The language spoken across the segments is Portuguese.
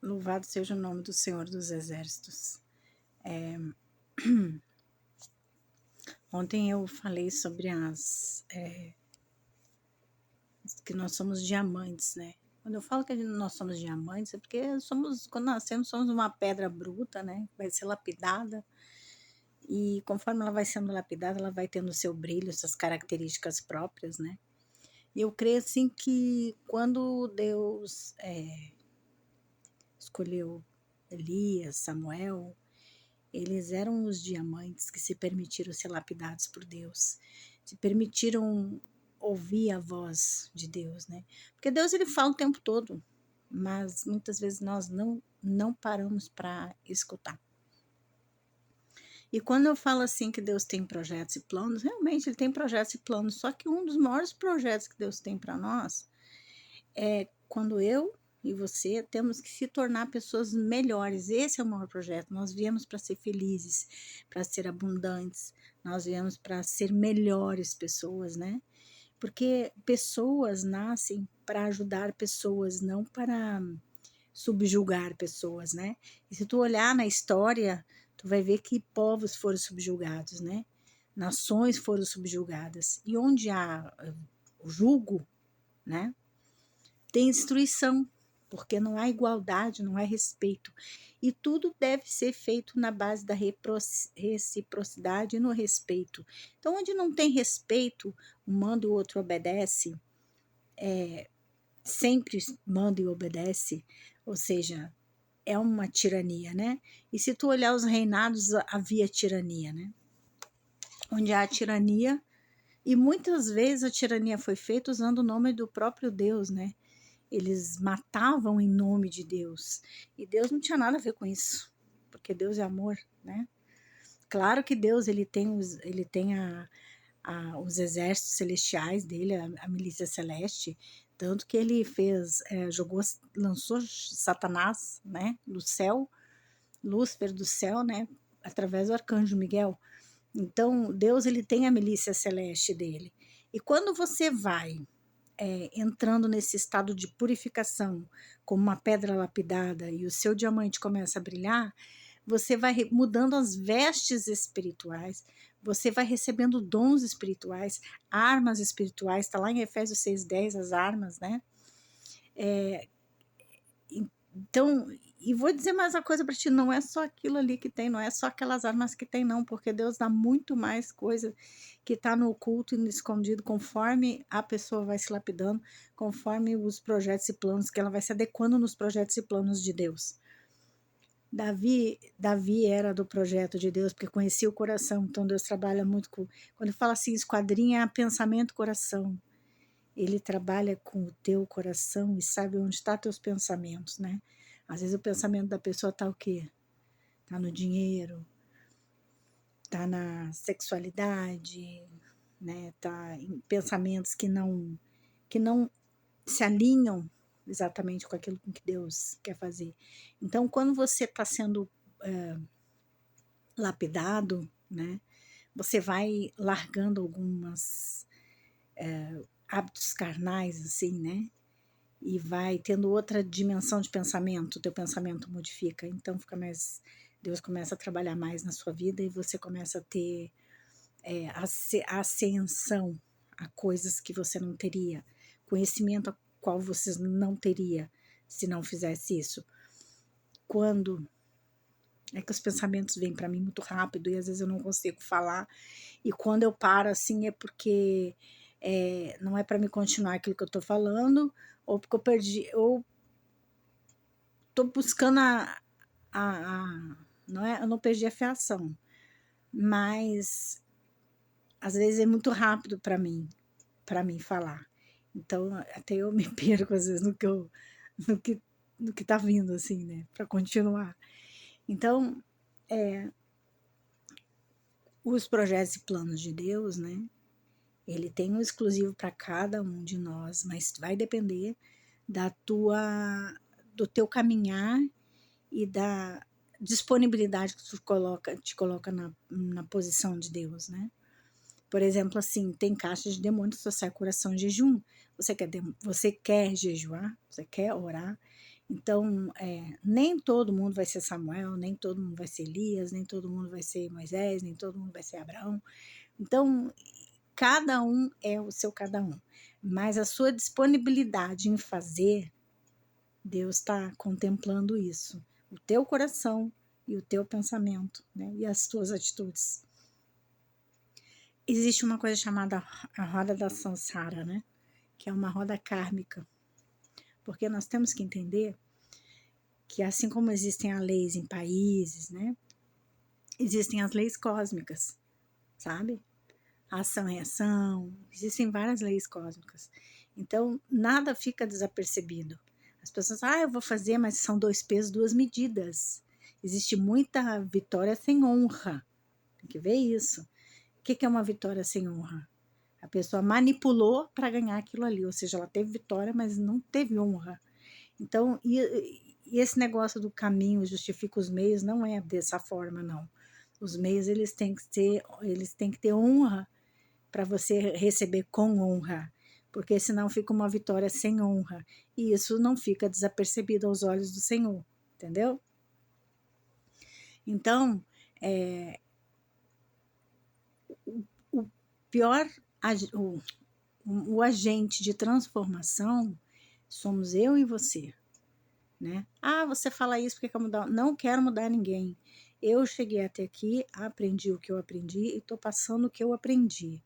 Louvado seja o nome do Senhor dos Exércitos. Ontem eu falei sobre que nós somos diamantes, né? Quando eu falo que nós somos diamantes, é porque quando nascemos, somos uma pedra bruta, né? Vai ser lapidada. E conforme ela vai sendo lapidada, ela vai tendo seu brilho, suas características próprias, né? E eu creio, assim, que quando Deus escolheu Elias, Samuel, eles eram os diamantes que se permitiram ser lapidados por Deus, se permitiram ouvir a voz de Deus, né? Porque Deus, ele fala o tempo todo, mas muitas vezes nós não paramos para escutar. E quando eu falo assim que Deus tem projetos e planos, realmente ele tem projetos e planos, só que um dos maiores projetos que Deus tem para nós é quando eu e você temos que se tornar pessoas melhores. Esse é o maior projeto. Nós viemos para ser felizes, para ser abundantes, nós viemos para ser melhores pessoas, né? Porque pessoas nascem para ajudar pessoas, não para subjugar pessoas, né? E se tu olhar na história, tu vai ver que povos foram subjugados, né? Nações foram subjugadas. E onde há o jugo, né? Tem destruição, porque não há igualdade, não há respeito. E tudo deve ser feito na base da reciprocidade e no respeito. Então, onde não tem respeito, um manda e o outro obedece, sempre manda e obedece, ou seja, é uma tirania, né? E se tu olhar os reinados, havia tirania, né? Onde há tirania, e muitas vezes a tirania foi feita usando o nome do próprio Deus, né? Eles matavam em nome de Deus. E Deus não tinha nada a ver com isso, porque Deus é amor, né? Claro que Deus ele tem os exércitos celestiais dele, a milícia celeste, tanto que ele lançou Satanás, né, do céu, Lúcifer do céu, né, através do arcanjo Miguel. Então Deus ele tem a milícia celeste dele. E quando você vai entrando nesse estado de purificação, como uma pedra lapidada, e o seu diamante começa a brilhar, você vai mudando as vestes espirituais, você vai recebendo dons espirituais, armas espirituais, está lá em Efésios 6:10 as armas, né? Então, e vou dizer mais uma coisa para ti, não é só aquilo ali que tem, não é só aquelas armas que tem, não, porque Deus dá muito mais coisa que está no oculto e no escondido, conforme a pessoa vai se lapidando, conforme os projetos e planos, que ela vai se adequando nos projetos e planos de Deus. Davi era do projeto de Deus, porque conhecia o coração, então Deus trabalha muito com, quando fala assim, esquadrinha pensamento, coração, ele trabalha com o teu coração e sabe onde estão teus pensamentos, né? Às vezes o pensamento da pessoa está o quê? Está no dinheiro, está na sexualidade, né? Está em pensamentos que não se alinham exatamente com aquilo que Deus quer fazer. Então, quando você está sendo lapidado, né? Você vai largando algumas hábitos carnais, assim, né? E vai tendo outra dimensão de pensamento, o teu pensamento modifica, então fica mais, Deus começa a trabalhar mais na sua vida e você começa a ter ascensão a coisas que você não teria, conhecimento a qual você não teria se não fizesse isso. Quando é que os pensamentos vêm para mim muito rápido e às vezes eu não consigo falar, e quando eu paro assim é porque não é para me continuar aquilo que eu estou falando, ou porque eu perdi, ou tô buscando não é, eu não perdi a fiação, mas às vezes é muito rápido para mim falar. Então até eu me perco às vezes no que no que tá vindo assim, né, para continuar. Então, os projetos e planos de Deus, né? Ele tem um exclusivo para cada um de nós, mas vai depender do teu caminhar e da disponibilidade que te coloca na posição de Deus, né? Por exemplo, assim, tem caixas de demônios que só sai coração em jejum. Você quer jejuar, você quer orar, Então, nem todo mundo vai ser Samuel, nem todo mundo vai ser Elias, nem todo mundo vai ser Moisés, nem todo mundo vai ser Abraão. Então, cada um é o seu cada um. Mas a sua disponibilidade em fazer, Deus está contemplando isso. O teu coração e o teu pensamento, né? E as tuas atitudes. Existe uma coisa chamada a roda da Sansara, né? Que é uma roda kármica. Porque nós temos que entender que assim como existem as leis em países, né? Existem as leis cósmicas, sabe? Ação e reação, existem várias leis cósmicas. Então, nada fica desapercebido. As pessoas, eu vou fazer, mas são 2 pesos, 2 medidas. Existe muita vitória sem honra. Tem que ver isso. O que é uma vitória sem honra? A pessoa manipulou para ganhar aquilo ali, ou seja, ela teve vitória, mas não teve honra. Então, e esse negócio do caminho justifica os meios não é dessa forma, não. Os meios eles têm que ter honra para você receber com honra, porque senão fica uma vitória sem honra, e isso não fica desapercebido aos olhos do Senhor, entendeu? Então, o pior, o agente de transformação somos eu e você, né? Você fala isso porque quer mudar? Não quero mudar ninguém. Eu cheguei até aqui, aprendi o que eu aprendi e estou passando o que eu aprendi.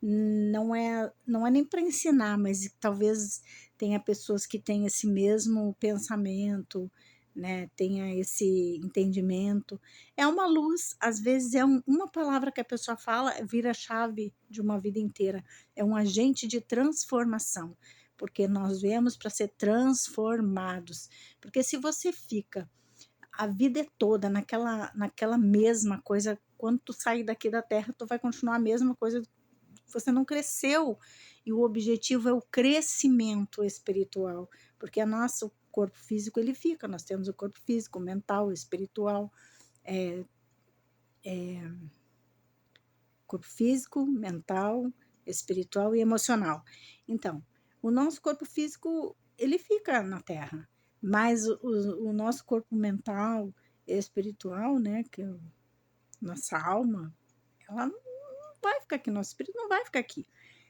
Não é nem para ensinar, mas talvez tenha pessoas que têm esse mesmo pensamento, né? Tenha esse entendimento. É uma luz, às vezes uma palavra que a pessoa fala vira a chave de uma vida inteira. É um agente de transformação, porque nós viemos para ser transformados. Porque se você fica a vida toda naquela mesma coisa, quando tu sair daqui da terra, tu vai continuar a mesma coisa, você não cresceu, e o objetivo é o crescimento espiritual, porque o nosso corpo físico ele fica, nós temos o corpo físico, mental, espiritual, corpo físico, mental, espiritual e emocional. Então, o nosso corpo físico ele fica na Terra, mas o nosso corpo mental e espiritual, né, que é a nossa alma, ela não vai ficar aqui, nosso espírito não vai ficar aqui.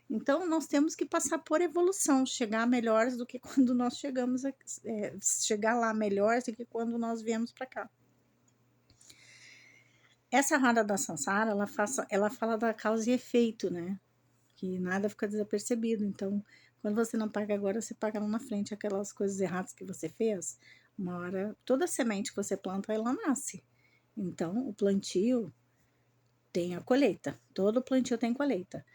Então, nós temos que passar por evolução, chegar melhores do que quando nós chegamos, chegar lá melhores do que quando nós viemos para cá. Essa roda da Sansara, ela fala da causa e efeito, né? Que nada fica desapercebido. Então, quando você não paga agora, você paga lá na frente aquelas coisas erradas que você fez. Uma hora, toda semente que você planta, ela nasce. Então, o plantio tem a colheita. Todo plantio tem colheita.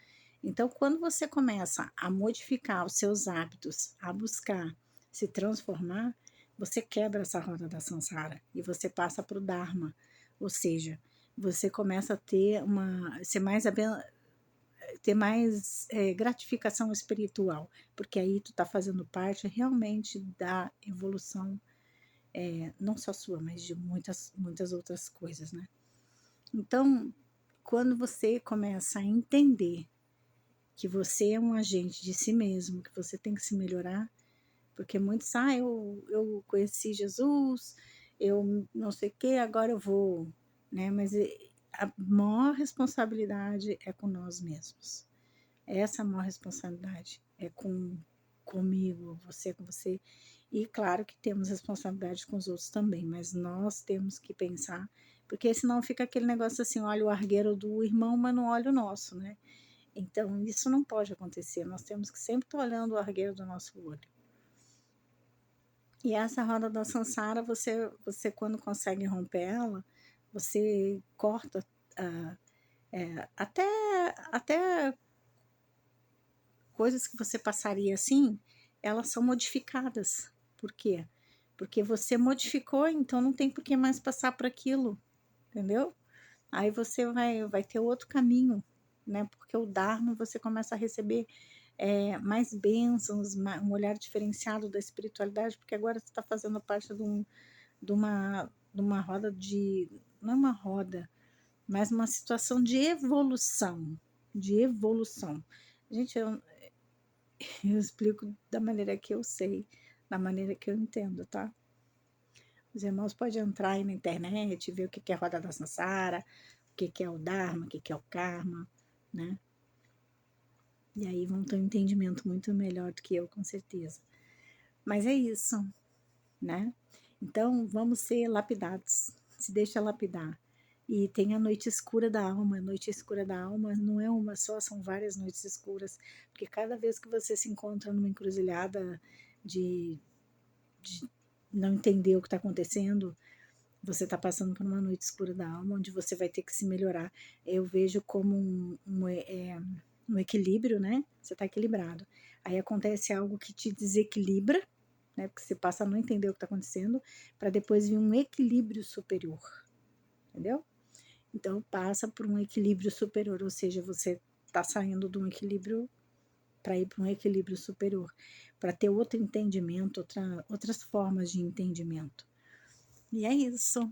Então, quando você começa a modificar os seus hábitos, a buscar se transformar, você quebra essa roda da Sansara e você passa para o Dharma, ou seja, você começa a ter mais gratificação espiritual, porque aí tu está fazendo parte realmente da evolução, não só sua, mas de muitas outras coisas, né? Então, quando você começa a entender que você é um agente de si mesmo, que você tem que se melhorar, porque muitos, eu conheci Jesus, eu não sei o que, agora eu vou, né? Mas a maior responsabilidade é com nós mesmos. Essa é a maior responsabilidade é comigo, você com você. E claro que temos responsabilidade com os outros também, mas nós temos que pensar, porque senão fica aquele negócio assim, olha o argueiro do irmão, mas não olha o nosso, né? Então, isso não pode acontecer. Nós temos que sempre estar olhando o argueiro do nosso olho. E essa roda da Sansara, você quando consegue romper ela, você corta até coisas que você passaria assim, elas são modificadas. Por quê? Porque você modificou, então não tem por que mais passar por aquilo, entendeu? Aí você vai ter outro caminho, né? Porque o Dharma você começa a receber mais bênçãos, um olhar diferenciado da espiritualidade, porque agora você está fazendo parte de uma roda não é uma roda, mas uma situação de evolução, Gente, eu explico da maneira que eu sei, da maneira que eu entendo, tá? Os irmãos podem entrar aí na internet, ver o que é Roda da Sansara, o que é o Dharma, o que é o Karma, né? E aí vão ter um entendimento muito melhor do que eu, com certeza. Mas é isso, né? Então, vamos ser lapidados, se deixa lapidar. E tem a noite escura da alma. A noite escura da alma não é uma só, são várias noites escuras. Porque cada vez que você se encontra numa encruzilhada de não entender o que está acontecendo, você está passando por uma noite escura da alma, onde você vai ter que se melhorar. Eu vejo como um equilíbrio, né? Você está equilibrado. Aí acontece algo que te desequilibra, né? Porque você passa a não entender o que está acontecendo, para depois vir um equilíbrio superior, entendeu? Então passa por um equilíbrio superior, ou seja, você está saindo de um equilíbrio para ir para um equilíbrio superior, para ter outro entendimento, outras formas de entendimento. E é isso.